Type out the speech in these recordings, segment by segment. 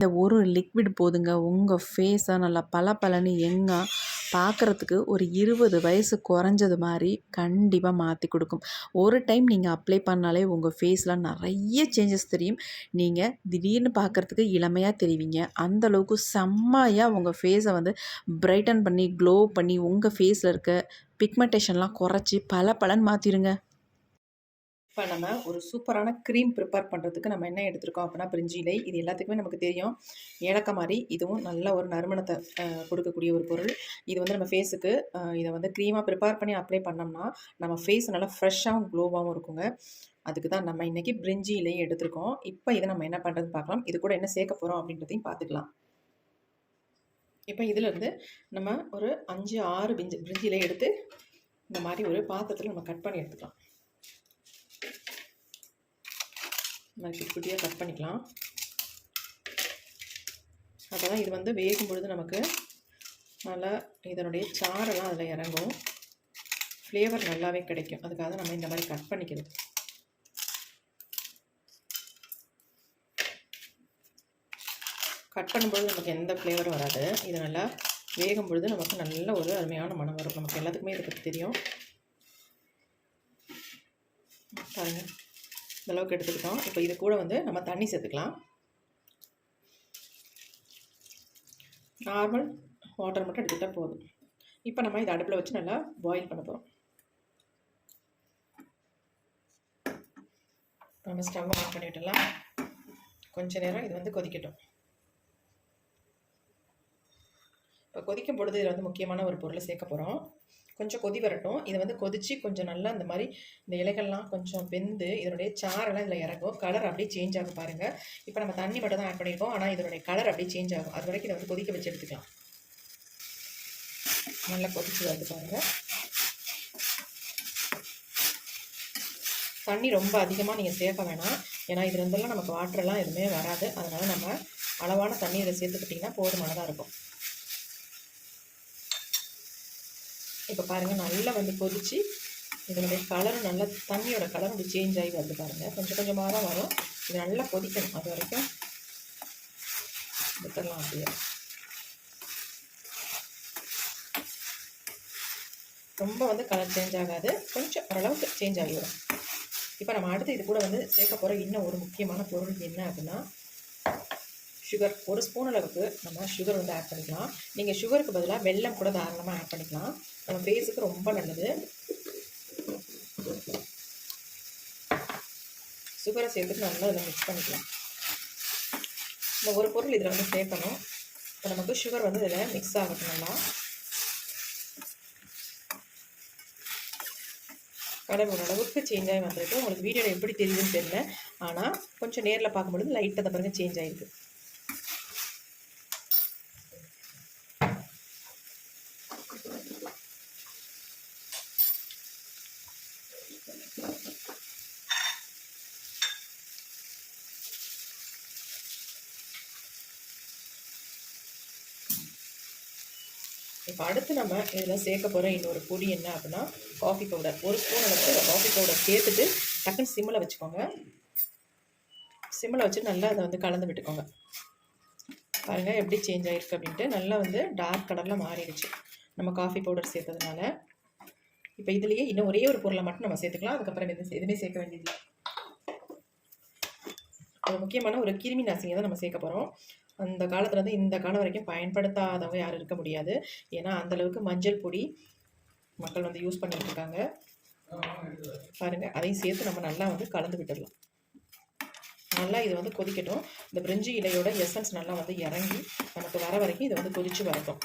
இந்த ஒரு லிக்விட் போதுங்க உங்கள் ஃபேஸை நல்லா பளபளன்னு யங்கா பார்க்குறதுக்கு ஒரு 20 வயசு குறைஞ்சது மாதிரி கண்டிப்பாக மாற்றி கொடுக்கும். ஒரு டைம் நீங்கள் அப்ளை பண்ணாலே உங்கள் ஃபேஸில் நிறைய சேஞ்சஸ் தெரியும். நீங்கள் திடீர்னு பார்க்குறதுக்கு இளமையாக தெரிவிங்க. அந்தளவுக்கு செம்மையாக உங்கள் ஃபேஸை வந்து பிரைட்டன் பண்ணி க்ளோ பண்ணி உங்கள் ஃபேஸில் இருக்க பிக்மெண்டேஷன்லாம் குறைச்சி பளபளன்னு மாற்றிடுங்க. இப்போ நம்ம ஒரு சூப்பரான க்ரீம் ப்ரிப்பேர் பண்ணுறதுக்கு நம்ம என்ன எடுத்துருக்கோம் அப்படின்னா பிரிஞ்சி இலை. இது எல்லாத்துக்குமே நமக்கு தெரியும். ஏலக்காய் மாதிரி இதுவும் நல்ல ஒரு நறுமணத்தை கொடுக்கக்கூடிய ஒரு பொருள். இது வந்து நம்ம ஃபேஸுக்கு இதை வந்து க்ரீமாக ப்ரிப்பேர் பண்ணி அப்ளை பண்ணோம்னா நம்ம ஃபேஸ் நல்லா ஃப்ரெஷ்ஷாகவும் க்ளோவாகவும் இருக்குங்க. அதுக்கு தான் நம்ம இன்றைக்கி பிரிஞ்சி இலையை எடுத்துருக்கோம். இப்போ இதை நம்ம என்ன பண்ணுறது பார்க்கலாம். இது கூட என்ன சேர்க்க போகிறோம் அப்படின்றதையும் பார்த்துக்கலாம். இப்போ இதிலேருந்து நம்ம ஒரு 5-6 பிரிஞ்சி இலையை எடுத்து இந்த மாதிரி ஒரு பாத்திரத்தில் நம்ம கட் பண்ணி எடுத்துக்கலாம். குட்டி குட்டியாக கட் பண்ணிக்கலாம். அப்போ தான் இது வந்து வேகும் பொழுது நமக்கு நல்லா இதனுடைய சாரெல்லாம் அதில் இறங்கும், ஃப்ளேவர் நல்லாவே கிடைக்கும். அதுக்காக நம்ம இந்த மாதிரி கட் பண்ணிக்கிறது. கட் பண்ணும்பொழுது நமக்கு எந்த ஃப்ளேவரும் வராது. இது நல்லா வேகும் பொழுது நமக்கு நல்ல ஒரு அருமையான மனம் வரும். நமக்கு எல்லாத்துக்குமே இதை பற்றி தெரியும். பாருங்கள், இந்த அளவுக்கு எடுத்துக்கிட்டோம். இப்போ இது கூட வந்து நம்ம தண்ணி சேர்த்துக்கலாம். நார்மல் வாட்டர் மட்டும் எடுத்துக்கிட்டால் போதும். இப்போ நம்ம இதை அடுப்பில் வச்சு நல்லா பாயில் பண்ண போகிறோம். நம்ம ஸ்டவ் ஆன் பண்ணி விட்டுடலாம். கொஞ்சம் நேரம் இது வந்து கொதிக்கட்டும். இப்போ கொதிக்கும் பொழுது இதில் வந்து முக்கியமான ஒரு பொருளை சேர்க்க போகிறோம். கொஞ்சம் கொதி வரட்டும். இதை வந்து கொதித்து கொஞ்சம் நல்லா இந்த மாதிரி இந்த இலைகள்லாம் கொஞ்சம் வெந்து இதனுடைய சாரெல்லாம் இதில் இறங்கும். கலர் அப்படியே சேஞ்ச் ஆகும் பாருங்கள். இப்போ நம்ம தண்ணி மட்டும் தான் ஆட் பண்ணியிருக்கோம், ஆனால் இதனுடைய கலர் அப்படியே சேஞ்ச் ஆகும். அது வரைக்கும் இதை வந்து கொதிக்க வச்சு எடுத்துக்கலாம். நல்லா கொதிச்சு வருது பாருங்கள். தண்ணி ரொம்ப அதிகமாக நீங்கள் சேர்க்க வேணாம், ஏன்னா இது இருந்தெல்லாம் நமக்கு வாட்டரெல்லாம் எதுவுமே வராது. அதனால் நம்ம அளவான தண்ணி இதை சேர்த்துக்கிட்டிங்கன்னா போதுமானதாக இருக்கும். இப்போ பாருங்கள், நல்லா வந்து கொதித்து இதனுடைய கலரும் நல்லா தண்ணியோட கலர் அப்படி சேஞ்ச் ஆகி வருது பாருங்கள். கொஞ்சம் கொஞ்சமாக தான் வரும். இது நல்லா கொதிக்கணும். அது வரைக்கும் விட்டுடலாம். அப்படியே ரொம்ப வந்து கலர் சேஞ்ச் ஆகாது, கொஞ்சம் ஓரளவுக்கு சேஞ்ச் ஆகி வரும். இப்போ நம்ம அடுத்து இது கூட வந்து சேர்க்க போகிற இன்னும் ஒரு முக்கியமான பொருள் என்ன அப்படின்னா சுகர். ஒரு ஸ்பூன் அளவுக்கு நம்ம சுகர் வந்து ஆட் பண்ணிக்கலாம். நீங்கள் சுகருக்கு பதிலாக வெல்லம் கூட தாராளமாக ஆட் பண்ணிக்கலாம். நம்ம ஃபேஸுக்கு ரொம்ப நல்லது. சுகரை சேர்த்துட்டு நல்லா இதில் மிக்ஸ் பண்ணிக்கலாம். இந்த ஒரு பொருள் இதில் வந்து சேர்க்கணும். இப்போ நமக்கு சுகர் வந்து இதில் மிக்ஸ் ஆகட்டும். நல்லா கலர் ஓரளவுக்கு சேஞ்ச் ஆகி வந்திருக்கு. உங்களுக்கு வீடியோவில் எப்படி தெரியுதுன்னு தெரியல, ஆனால் கொஞ்சம் நேரில் பார்க்கும்பொழுது லைட்டாக அதை பாருங்கள் சேஞ்ச் ஆகிருக்கு. இப்போ அடுத்து நம்ம இதில் சேர்க்க போகிற இன்னொரு பொடி என்ன அப்படின்னா காஃபி பவுடர். ஒரு ஸ்பூன் அளவுக்கு காஃபி பவுடர் சேர்த்துட்டு டக்குன்னு சிம்மில் வச்சுக்கோங்க. சிம்மில் வச்சு நல்லா அதை வந்து கலந்து விட்டுக்கோங்க. பாருங்கள் எப்படி சேஞ்ச் ஆகிருக்கு அப்படின்ட்டு. நல்லா வந்து டார்க் கலரில் மாறிடுச்சு நம்ம காஃபி பவுடர் சேர்த்ததுனால. இப்போ இதுலேயே இன்னும் ஒரே ஒரு பொருளை மட்டும் நம்ம சேர்த்துக்கலாம். அதுக்கப்புறம் எதுவுமே சேர்க்க வேண்டியதில்லை. ஒரு முக்கியமான ஒரு கிருமி நாசினியை தான் நம்ம சேர்க்க போகிறோம். அந்த காலத்துலேருந்து இந்த காலம் வரைக்கும் பயன்படுத்தாதவங்க யாரும் இருக்க முடியாது. ஏன்னா அந்தளவுக்கு மஞ்சள் பொடி மக்கள் வந்து யூஸ் பண்ணிட்டு இருக்காங்க. பாருங்கள், அதையும் சேர்த்து நம்ம நல்லா வந்து கலந்து விட்டுடலாம். நல்லா இது வந்து கொதிக்கட்டும். இந்த பிரிஞ்சி இலையோட எசன்ஸ் நல்லா வந்து இறங்கி நமக்கு வர வரைக்கும் இதை வந்து கொதித்து வரட்டும்.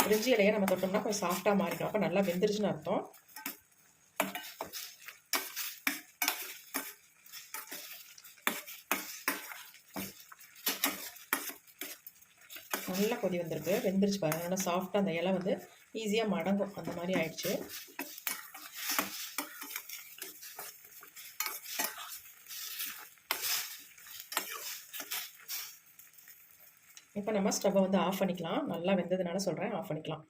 பிரிஞ்சி இலையை நம்ம தொட்டோம்னா கொஞ்சம் சாஃப்டாக மாறிடும். அப்போ நல்லா வெந்துருச்சுன்னு அர்த்தம். நல்லா கொதி வந்திருக்கு, வெந்துருச்சு பாருங்கள். நல்லா சாஃப்டாக அந்த இலை வந்து ஈஸியாக மடங்கும், அந்த மாதிரி ஆயிடுச்சு. இப்போ நம்ம ஸ்டவ்வை வந்து ஆஃப் பண்ணிக்கலாம். நல்லா வெந்ததுனால சொல்கிறேன், ஆஃப் பண்ணிக்கலாம்.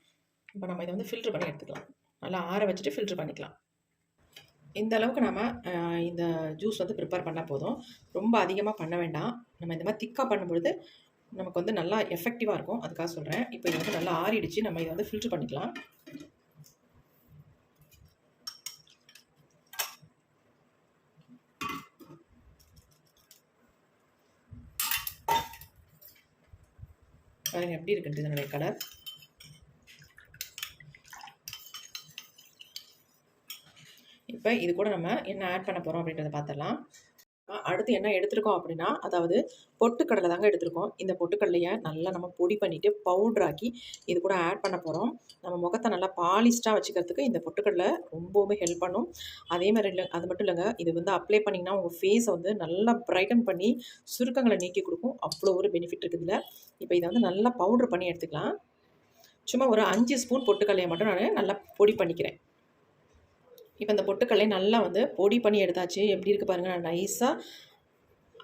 இப்போ நம்ம இதை வந்து ஃபில்ட்ரு பண்ணி எடுத்துக்கலாம். நல்லா ஆற வச்சுட்டு ஃபில்ட்ரு பண்ணிக்கலாம். இந்த அளவுக்கு நம்ம இந்த ஜூஸ் வந்து ப்ரிப்பேர் பண்ணால் போதும். ரொம்ப அதிகமாக பண்ண வேண்டாம். நம்ம இந்த மாதிரி திக்காக பண்ணும்பொழுது நமக்கு வந்து நல்லா எஃபெக்டிவாக இருக்கும். அதுக்காக சொல்கிறேன். இப்போ இது வந்து நல்லா ஆறிடுச்சு. நம்ம இதை வந்து ஃபில்ட்ரு பண்ணிக்கலாம். பாருங்கள் எப்படி இருக்குது இதனுடைய கலர். இப்போ இது கூட நம்ம என்ன ஆட் பண்ண போகிறோம் அப்படின்றத பார்த்துடலாம். அடுத்து என்ன எடுத்துருக்கோம் அப்படின்னா, அதாவது பொட்டுக்கடலை தாங்க எடுத்துருக்கோம். இந்த பொட்டுக்கடலையை நல்லா நம்ம பொடி பண்ணிவிட்டு பவுட்ராக்கி இது கூட ஆட் பண்ண போகிறோம். நம்ம முகத்தை நல்லா பாலிஷ்டாக வச்சுக்கிறதுக்கு இந்த பொட்டுக்கடலை ரொம்பவுமே ஹெல்ப் பண்ணும். அதே மாதிரி இல்லை, அது மட்டும் இல்லைங்க, இது வந்து அப்ளை பண்ணிங்கன்னா உங்கள் ஃபேஸை வந்து நல்லா பிரைட்டன் பண்ணி சுருக்கங்களை நீக்கி கொடுக்கும். அவ்வளோ ஒரு பெனிஃபிட் இருக்குது இதில். இப்போ இதை வந்து நல்லா பவுட்ரு பண்ணி எடுத்துக்கலாம். சும்மா ஒரு 5 ஸ்பூன் பொட்டுக்கடலையை மட்டும் நான் நல்லா பொடி பண்ணிக்கிறேன். இப்போ இந்த பொட்டுக்கடலை நல்லா வந்து பொடி பண்ணி எடுத்தாச்சு. எப்படி இருக்குது பாருங்கள். நான் நைஸாக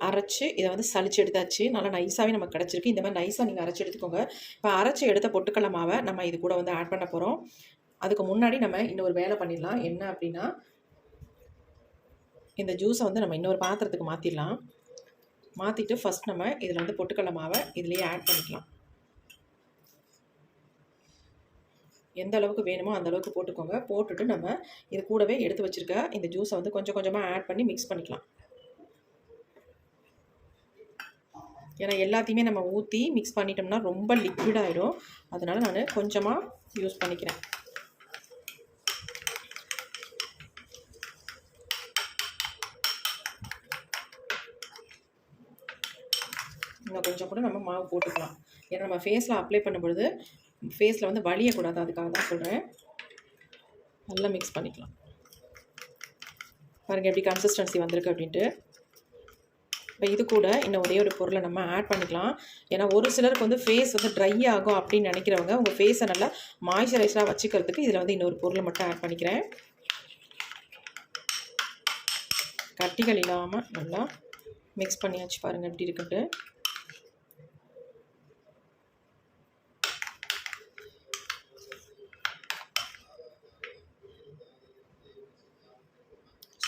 அரைச்சி இதை வந்து சளிச்சு எடுத்தாச்சு. நல்லா நைஸாகவே நமக்கு கிடச்சிருக்கு. இந்த மாதிரி நைஸாக நீங்கள் அரைச்சி எடுத்துக்கோங்க. இப்போ அரைச்சி எடுத்த பொட்டுக்கடலை மாவை நம்ம இது கூட வந்து ஆட் பண்ண போகிறோம். அதுக்கு முன்னாடி நம்ம இன்னொரு வேலை பண்ணிடலாம். என்ன அப்படின்னா, இந்த ஜூஸை வந்து நம்ம இன்னொரு பாத்திரத்துக்கு மாற்றிடலாம். மாற்றிட்டு ஃபஸ்ட் நம்ம இதில் வந்து பொட்டுக்கடலை மாவை இதுலேயே ஆட் பண்ணிக்கலாம். எந்த அளவுக்கு வேணுமோ அந்த அளவுக்கு போட்டுக்கோங்க. போட்டுட்டு நம்ம இது கூடவே எடுத்து வச்சுருக்க இந்த ஜூஸை வந்து கொஞ்சம் கொஞ்சமாக ஆட் பண்ணி மிக்ஸ் பண்ணிக்கலாம். ஏன்னா எல்லாத்தையுமே நம்ம ஊற்றி மிக்ஸ் பண்ணிட்டோம்னா ரொம்ப லிக்விட் ஆகிடும். அதனால் நான் கொஞ்சமாக யூஸ் பண்ணிக்கிறேன். இன்னும் கொஞ்சம் கூட நம்ம மாவு போட்டுக்கலாம். ஏன்னா நம்ம ஃபேஸில் அப்ளை பண்ணும்பொழுது ஃபேஸில் வந்து வலியக்கூடாது. அதுக்காக தான் சொல்கிறேன். நல்லா மிக்ஸ் பண்ணிக்கலாம். பாருங்கள் எப்படி கன்சிஸ்டன்சி வந்திருக்கு அப்படின்ட்டு. இப்போ இது கூட இன்னும் ஒரே ஒரு பொருளை நம்ம ஆட் பண்ணிக்கலாம். ஏன்னா ஒரு சிலருக்கு வந்து ஃபேஸ் வந்து ட்ரை ஆகும் அப்படின்னு நினைக்கிறவங்க உங்கள் ஃபேஸை நல்லா மாய்ஸ்சரைஸராக வச்சுக்கிறதுக்கு இதில் வந்து இன்னொரு பொருளை மட்டும் ஆட் பண்ணிக்கிறேன். கட்டிகள் இல்லாமல் நல்லா மிக்ஸ் பண்ணியாச்சு. பாருங்கள் எப்படி இருக்குன்ட்டு.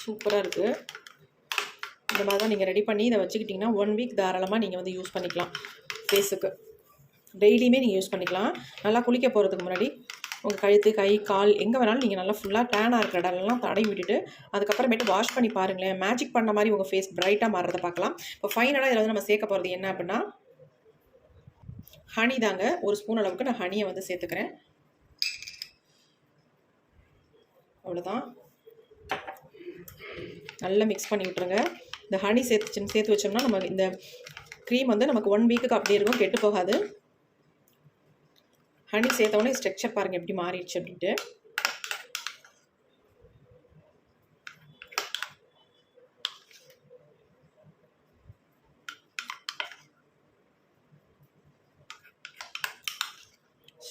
சூப்பராக இருக்குது. இந்த மாதிரி தான் நீங்கள் ரெடி பண்ணி இதை வச்சுக்கிட்டிங்கன்னா 1 வீக் தாராளமாக நீங்கள் வந்து யூஸ் பண்ணிக்கலாம். ஃபேஸுக்கு டெய்லியுமே நீங்கள் யூஸ் பண்ணிக்கலாம். நல்லா குளிக்க போகிறதுக்கு முன்னாடி உங்கள் கழுத்து, கை, கால் எங்கே வேணாலும் நீங்கள் நல்லா ஃபுல்லாக டேனாக இருக்கிற இடம்லாம் தடவி விட்டுட்டு அதுக்கப்புறமேட்டு வாஷ் பண்ணி பாருங்களேன். மேஜிக் பண்ண மாதிரி உங்கள் ஃபேஸ் பிரைட்டாக மாறுறதை பார்க்கலாம். இப்போ ஃபைனலாக இதில் வந்து நம்ம சேர்க்க போகிறது என்ன அப்படின்னா, ஹனி தாங்க. 1 ஸ்பூன் அளவுக்கு நான் ஹனியை வந்து சேர்த்துக்கிறேன். அவ்வளோதான். நல்லா மிக்ஸ் பண்ணி விட்டுருங்க. இந்த ஹனி சேர்த்து வச்சோம்னா நம்ம இந்த க்ரீம் வந்து நமக்கு 1 வீக்குக்கு அப்படியே இருக்கும், கெட்டு போகாது. ஹனி சேர்த்தோடனே ஸ்ட்ரக்சர் பாருங்கள் எப்படி மாறிடுச்சு அப்படின்ட்டு.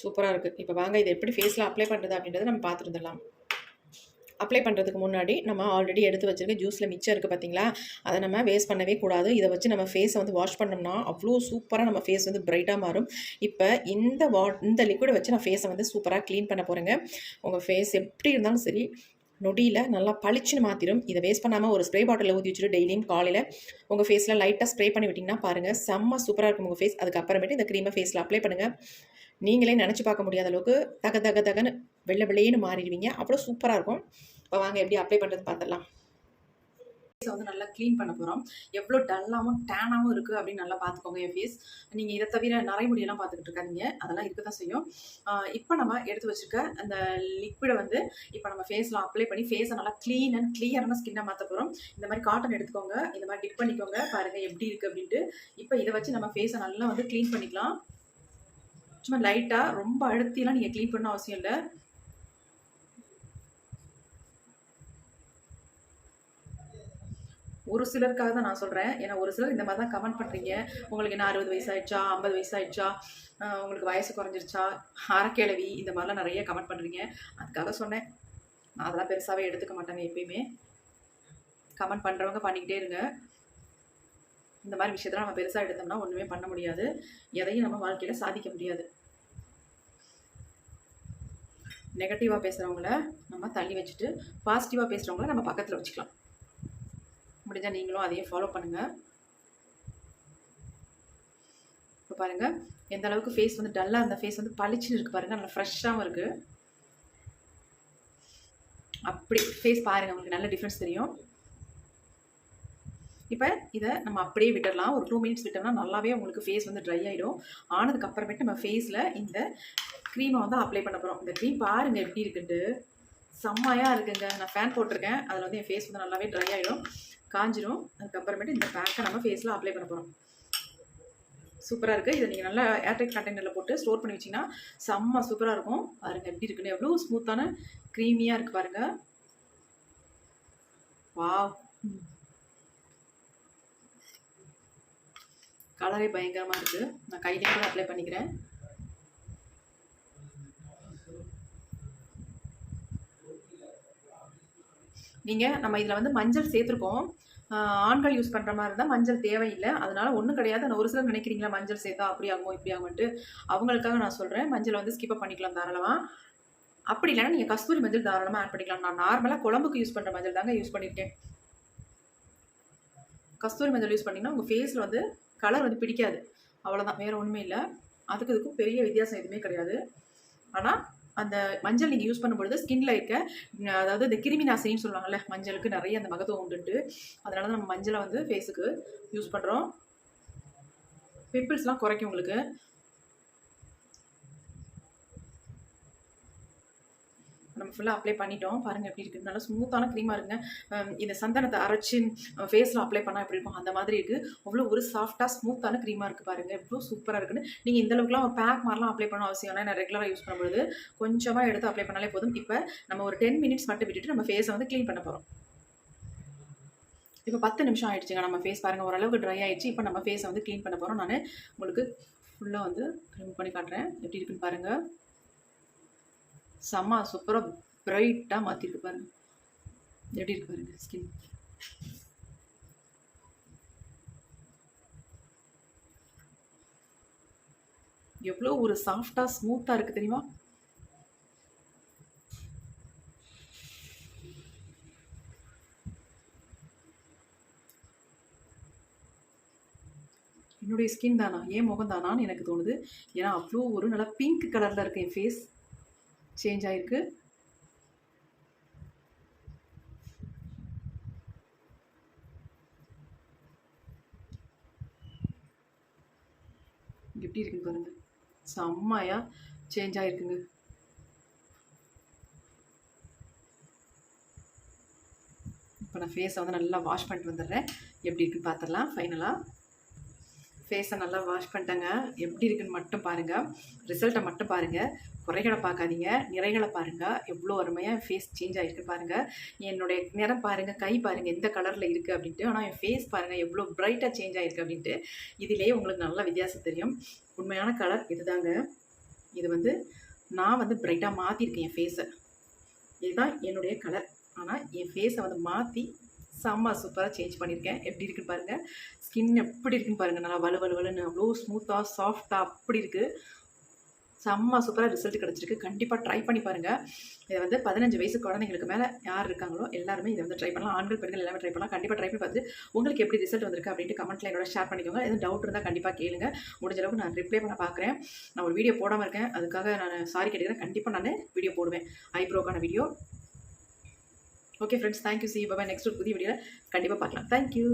சூப்பராக இருக்குது. இப்போ வாங்க இதை எப்படி ஃபேஸில் அப்ளை பண்ணுறது அப்படின்றத நம்ம பார்த்துட்டு வந்துடலாம். அப்ளை பண்ணுறதுக்கு முன்னாடி நம்ம ஆல்ரெடி எடுத்து வச்சுருக்க ஜூஸில் மிச்சம் இருக்குது பார்த்தீங்களா, அதை நம்ம வேஸ்ட் பண்ணவே கூடாது. இதை வச்சு நம்ம ஃபேஸை வந்து வாஷ் பண்ணோம்னா அவ்வளோ சூப்பராக நம்ம ஃபேஸ் வந்து பிரைட்டாக மாறும். இப்போ இந்த லிக்விடை வச்சு நான் ஃபேஸை வந்து சூப்பராக க்ளீன் பண்ண போகிறேங்க. உங்கள் ஃபேஸ் எப்படி இருந்தாலும் சரி நொடியில் நல்லா பளிச்சுன்னு மாற்றிடும். இதை வேஸ்ட் பண்ணாமல் ஒரு ஸ்ப்ரே பாட்டிலில் ஊற்றி வச்சுட்டு டெய்லியும் காலையில் உங்கள் ஃபேஸில் லைட்டாக ஸ்ப்ரே பண்ணி விட்டிங்கன்னா பாருங்கள் செம்ம சூப்பராக இருக்கும் உங்கள் ஃபேஸ். அதுக்கப்புறமேட்டு இந்த க்ரீமை ஃபேஸில் அப்ளை பண்ணுங்கள். நீங்களே நினச்சி பார்க்க முடியாத அளவுக்கு தகன்னு வெள்ளைன்னு மாறிடுவீங்க. அவ்வளோ சூப்பராக இருக்கும். இப்போ வாங்க எப்படி அப்ளை பண்ணுறது பார்த்துடலாம். ஃபேஸை வந்து நல்லா க்ளீன் பண்ண போகிறோம். எவ்வளோ டல்லாகவும் டேனாகவும் இருக்குது அப்படின்னு நல்லா பார்த்துக்கோங்க என் ஃபேஸ். நீங்கள் இதை தவிர நரைமுடியெல்லாம் பார்த்துக்கிட்டு இருக்காதீங்க, அதெல்லாம் இருக்க தான் செய்யும். இப்போ நம்ம எடுத்து வச்சுருக்க அந்த லிக்விடை வந்து இப்போ நம்ம ஃபேஸில் அப்ளை பண்ணி ஃபேஸை நல்லா க்ளீன் அண்ட் கிளியரான ஸ்கின்னாக மாற்ற போகிறோம். இந்த மாதிரி காட்டன் எடுத்துக்கோங்க, இந்த மாதிரி டிப் பண்ணிக்கோங்க. பாருங்கள் எப்படி இருக்குது அப்படின்ட்டு. இப்போ இதை வச்சு நம்ம ஃபேஸை நல்லா வந்து க்ளீன் பண்ணிக்கலாம். சும்மா லைட்டாக, ரொம்ப அழுத்திலாம் நீங்கள் க்ளீன் பண்ண அவசியம் இல்லை. ஒரு சிலருக்காக தான் நான் சொல்கிறேன். ஏன்னா ஒரு சிலர் இந்த மாதிரி தான் கமெண்ட் பண்ணுறீங்க. உங்களுக்கு என்ன 60 வயசு ஆயிடுச்சா, 50 வயசு ஆயிடுச்சா, உங்களுக்கு வயசு குறைஞ்சிருச்சா, அரைக்கிழவி, இந்த மாதிரிலாம் நிறைய கமெண்ட் பண்ணுறீங்க. அதுக்காக சொன்னேன். நான் அதெல்லாம் பெருசாகவே எடுத்துக்க மாட்டாங்க. எப்பயுமே கமெண்ட் பண்ணுறவங்க பண்ணிக்கிட்டே இருங்க. இந்த மாதிரி விஷயத்தெல்லாம் நம்ம பெருசாக எடுத்தோம்னா ஒன்றுமே பண்ண முடியாது. எதையும் நம்ம வாழ்க்கையில் சாதிக்க முடியாது. நெகட்டிவாக பேசுகிறவங்கள நம்ம தள்ளி வச்சுட்டு பாசிட்டிவாக பேசுகிறவங்கள நம்ம பக்கத்தில் வச்சுக்கலாம். முடிஞ்சால் நீங்களும் அதையும் ஃபாலோ பண்ணுங்கள். இருக்குது பாருங்கள். எந்த அளவுக்கு ஃபேஸ் வந்து டல்லாக இருந்த ஃபேஸ் வந்து பளிச்சுன்னு இருக்குது பாருங்கள். நல்லா ஃப்ரெஷ்ஷாகவும் இருக்குது. அப்படி ஃபேஸ் பாருங்கள், உங்களுக்கு நல்ல டிஃப்ரென்ஸ் தெரியும். இப்போ இதை நம்ம அப்படியே விட்டுடலாம். ஒரு 2 மினிட்ஸ் விட்டோம்னா நல்லாவே உங்களுக்கு ஃபேஸ் வந்து ட்ரை ஆகிடும். ஆனதுக்கப்புறமேட்டு நம்ம ஃபேஸில் இந்த க்ரீமை வந்து அப்ளை பண்ண போகிறோம். இந்த க்ரீம் பாருங்கள் எப்படி இருக்குன்ட்டு, செம்மையாக இருக்குங்க. நான் ஃபேன் போட்டிருக்கேன். அதில் வந்து என் ஃபேஸ் வந்து நல்லாவே ட்ரை ஆகிடும், காஞ்சிடும். அதுக்கப்புறமேட்டு இந்த பேக்கை நம்ம ஃபேஸில் அப்ளை பண்ண போகிறோம். சூப்பராக இருக்குது. இதை நீங்கள் நல்லா ஏர்டைட் கண்டெய்னரில் போட்டு ஸ்டோர் பண்ணி வச்சிங்கன்னா செம்ம சூப்பராக இருக்கும். பாருங்கள் எப்படி இருக்குன்னு, எவ்வளோ ஸ்மூத்தான க்ரீமியாக இருக்குது பாருங்கள். வாவ், கலரே பயங்கரமாக இருக்குது. நான் கையிலே கூட அப்ளை பண்ணிக்கிறேன். நம்ம இதில் வந்து மஞ்சள் சேர்த்துருக்கோம். ஆண்கள் யூஸ் பண்ணுற மாதிரி இருந்தால் மஞ்சள் தேவையில்லை. அதனால் ஒன்றும் கிடையாது. ஆனால் ஒரு சிலர் நினைக்கிறீங்களா மஞ்சள் சேர்த்தா அப்படி ஆகும் இப்படி ஆகும்ட்டு, அவங்களுக்காக நான் சொல்கிறேன். மஞ்சள் வந்து ஸ்கிப்பை பண்ணிக்கலாம் தாராளமாக. அப்படி இல்லைன்னா நீங்கள் கஸ்தூரி மஞ்சள் தாராளமாக ஆட் பண்ணிக்கலாம். நான் நார்மலாக குழம்புக்கு யூஸ் பண்ணுற மஞ்சள் தாங்க யூஸ் பண்ணியிருக்கேன். கஸ்தூரி மஞ்சள் யூஸ் பண்ணிங்கன்னா உங்கள் ஃபேஸில் வந்து கலர் வந்து பிடிக்காது, அவ்வளோதான், வேறு ஒன்றுமே இல்லை. அதுக்கும் பெரிய வித்தியாசம் எதுவுமே கிடையாது. ஆனால் அந்த மஞ்சள் நீங்கள் யூஸ் பண்ணும்பொழுது ஸ்கின்ல இருக்க, அதாவது இந்த கிருமி நாசினின்னு சொல்லுவாங்கல்ல, மஞ்சளுக்கு நிறைய அந்த மகத்துவம் உண்டுட்டு, அதனால தான் நம்ம மஞ்சளை வந்து ஃபேஸுக்கு யூஸ் பண்ணுறோம். பிம்பிள்ஸ்லாம் குறைக்கும் உங்களுக்கு. நம்ம ஃபுல்லாக அப்ளை பண்ணிட்டோம். பாருங்கள் எப்படி இருக்குது, நல்லா ஸ்மூத்தான க்ரீமாக இருக்குங்க. இந்த சந்தனத்தை அரைச்சி ஃபேஸில் அப்ளை பண்ணால் எப்படி இருக்கும் அந்த மாதிரி இருக்குது. அவ்வளோ ஒரு சாஃப்டாக ஸ்மூத்தான க்ரீமாக இருக்குது பாருங்கள், எவ்வளோ சூப்பராக இருக்குன்னு. நீங்கள் இந்த அளவுக்குலாம் ஒரு பேக் மாதிரிலாம் அப்ளை பண்ண அவசியம் இல்லை. நான் ரெகுலராக யூஸ் பண்ணும்போது கொஞ்சமாக எடுத்து அப்ளை பண்ணாலே போதும். இப்போ நம்ம ஒரு 10 மினிட்ஸ் மட்டும் விட்டுட்டு நம்ம ஃபேஸை வந்து க்ளீன் பண்ண போகிறோம். இப்போ 10 நிமிஷம் ஆகிடுச்சுங்க. நம்ம ஃபேஸ் பாருங்கள் ஓரளவுக்கு ட்ரை ஆகிடுச்சு. இப்போ நம்ம ஃபேஸை வந்து க்ளீன் பண்ண போகிறோம். நான் உங்களுக்கு ஃபுல்லாக வந்து ரிமூவ் பண்ணி காட்டுறேன் எப்படி இருக்குன்னு பாருங்கள். செம்ம சூப்பராக பிரைட்டாக மாற்றிருக்கு பாருங்கள். எப்படி இருக்கு பாருங்கள் ஸ்கின். எவ்வளோ ஒரு சாஃப்டாக ஸ்மூத்தாக இருக்குது தெரியுமா? என்னுடைய ஸ்கின் தானா, ஏன் முகம் தானான்னு எனக்கு தோணுது. ஏன்னா அவ்வளோ ஒரு நல்லா பிங்க் கலரில் இருக்குது. என் ஃபேஸ் சேஞ்ச் ஆகிருக்கு. எப்படி இருக்குன்னு பாருங்கள், செம்மையாக சேஞ்ச் ஆகிருக்குங்க. இப்போ நான் ஃபேஸை வந்து நல்லா வாஷ் பண்ணிட்டு வந்துடுறேன். எப்படி இருக்குன்னு பார்த்துடலாம். ஃபைனலாக ஃபேஸை நல்லா வாஷ் பண்ணிட்டேங்க. எப்படி இருக்குன்னு மட்டும் பாருங்கள், ரிசல்ட்டை மட்டும் பாருங்கள், குறைகளை பார்க்காதீங்க, நிறைகளை பாருங்கள். எவ்வளோ அருமையாக ஃபேஸ் சேஞ்ச் ஆகிருக்கு பாருங்கள். என்னுடைய நிறம் பாருங்கள், கை பாருங்கள் எந்த கலரில் இருக்குது அப்படின்ட்டு. ஆனால் என் ஃபேஸ் பாருங்கள் எவ்வளோ பிரைட்டாக சேஞ்ச் ஆகிருக்கு அப்படின்ட்டு. இதிலே உங்களுக்கு நல்ல வித்தியாசம் தெரியும். உண்மையான கலர் இதுதாங்க. இது வந்து நான் வந்து பிரைட்டாக மாற்றிருக்கேன் என் ஃபேஸை. இதுதான் என்னுடைய கலர். ஆனால் என் ஃபேஸை வந்து மாற்றி செம்ம சூப்பராக சேஞ்ச் பண்ணியிருக்கேன். எப்படி இருக்குன்னு பாருங்கள். ஸ்கின் எப்படி இருக்குன்னு பாருங்கள், நல்லா வலுவலுன்னு அவ்வளோ ஸ்மூத்தாக சாஃப்டாக அப்படி இருக்குது. செம்ம சூப்பராக ரிசல்ட் கிடச்சிருக்கு. கண்டிப்பாக ட்ரை பண்ணி பாருங்கள். இதை வந்து 15 வயசு குழந்தைங்களுக்கு மேலே யார் இருக்காங்களோ எல்லாருமே இதை வந்து ட்ரை பண்ணலாம். ஆண்கள் பெண்கள் எல்லாமே ட்ரை பண்ணலாம். கண்டிப்பாக ட்ரை பண்ணி பார்த்து உங்களுக்கு எப்படி ரிசல்ட் வந்திருக்கு அப்படின்ட்டு கமெண்ட்டில் என்னோட ஷேர் பண்ணிக்கோங்க. எதுவும் டவுட் இருந்தால் கண்டிப்பாக கேளுங்க. முடிஞ்ச அளவுக்கு நான் ரிப்ளை பண்ண பார்க்குறேன். நான் ஒரு வீடியோ போடாமல் இருக்கேன், அதுக்காக நான் சாரி கேட்டுக்கிறேன். கண்டிப்பாக நான் வீடியோ போடுவேன், ஐப்ரோக்கான video. Okay friends, thank you. See bye. Next ஒரு புதிய வீடியோவில் கண்டிப்பாக பார்க்கலாம். தேங்க்யூ.